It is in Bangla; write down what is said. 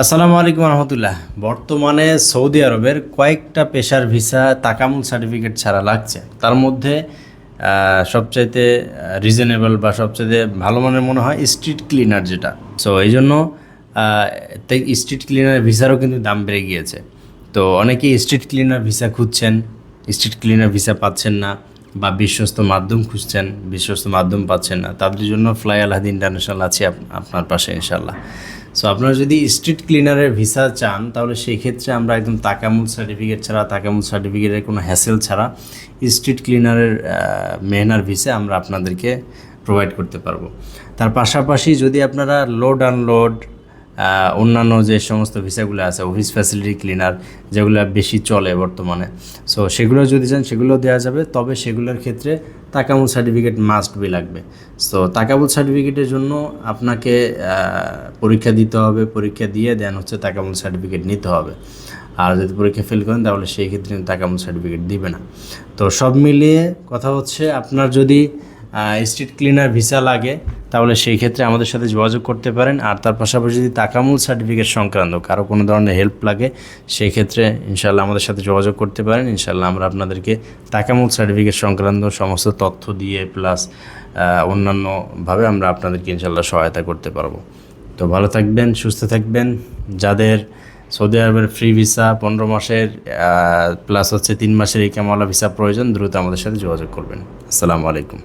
আসসালামু আলাইকুম রহমতুল্লাহ। বর্তমানে সৌদি আরবের কয়েকটা পেশার ভিসা তাকামুল সার্টিফিকেট ছাড়া লাগছে। তার মধ্যে সবচাইতে রিজনেবল বা সবচাইতে ভালো মানের মনে হয় স্ট্রিট ক্লিনার যেটা। সো এই জন্য স্ট্রিট ক্লিনার ভিসারও কিন্তু দাম বেড়ে গিয়েছে। তো অনেকেই স্ট্রিট ক্লিনার ভিসা খুঁজছেন, স্ট্রিট ক্লিনার ভিসা পাচ্ছেন না, বা বিশ্বস্ত মাধ্যম খুঁজছেন, বিশ্বস্ত মাধ্যম পাচ্ছেন না, তাদের জন্য ফ্লাই আলহাদ ইন্টারন্যাশনাল আছে আপনার পাশে ইনশাল্লাহ। সো আপনারা যদি স্ট্রিট ক্লিনারের ভিসা চান তাহলে সেই ক্ষেত্রে আমরা একদম তাকামুল সার্টিফিকেট ছাড়া, তাকামুল সার্টিফিকেটের কোনো হ্যাসেল ছাড়া স্ট্রিট ক্লিনারের মেহনার ভিসা আমরা আপনাদেরকে প্রোভাইড করতে পারবো। তার পাশাপাশি যদি আপনারা লোড আনলোড অন্যান্য যে সমস্ত ভিসাগুলো আছে, অফিস ফ্যাসিলিটি ক্লিনার যেগুলো বেশি চলে বর্তমানে, সো সেগুলো যদি চান সেগুলো দেওয়া যাবে। তবে সেগুলোর ক্ষেত্রে তাকামুল সার্টিফিকেট মাস্ট বি লাগবে। সো তাকামুল সার্টিফিকেটের জন্য আপনাকে পরীক্ষা দিতে হবে, পরীক্ষা দিয়ে দেন হচ্ছে তাকামুল সার্টিফিকেট নিতে হবে। আর যদি পরীক্ষা ফেল করেন তাহলে সেই ক্ষেত্রে তাকামুল সার্টিফিকেট দিবে না। তো সব মিলিয়ে কথা হচ্ছে, আপনার যদি স্ট্রিট ক্লিনার ভিসা লাগে তাহলে সেই ক্ষেত্রে আমাদের সাথে যোগাযোগ করতে পারেন। আর তার পাশাপাশি যদি তাকামুল সার্টিফিকেট সংক্রান্ত কারো কোনো ধরনের হেল্প লাগে সেই ক্ষেত্রে ইনশাল্লাহ আমাদের সাথে যোগাযোগ করতে পারেন। ইনশাল্লাহ আমরা আপনাদেরকে তাকামুল সার্টিফিকেট সংক্রান্ত সমস্ত তথ্য দিয়ে প্লাস অন্যান্যভাবে আমরা আপনাদেরকে ইনশাল্লাহ সহায়তা করতে পারবো। তো ভালো থাকবেন, সুস্থ থাকবেন। যাদের সৌদি আরবের ফ্রি ভিসা 15 মাসের প্লাস হচ্ছে 3 মাসের ইকামাওয়ালা ভিসা প্রয়োজন, দ্রুত আমাদের সাথে যোগাযোগ করবেন। আসসালামু আলাইকুম।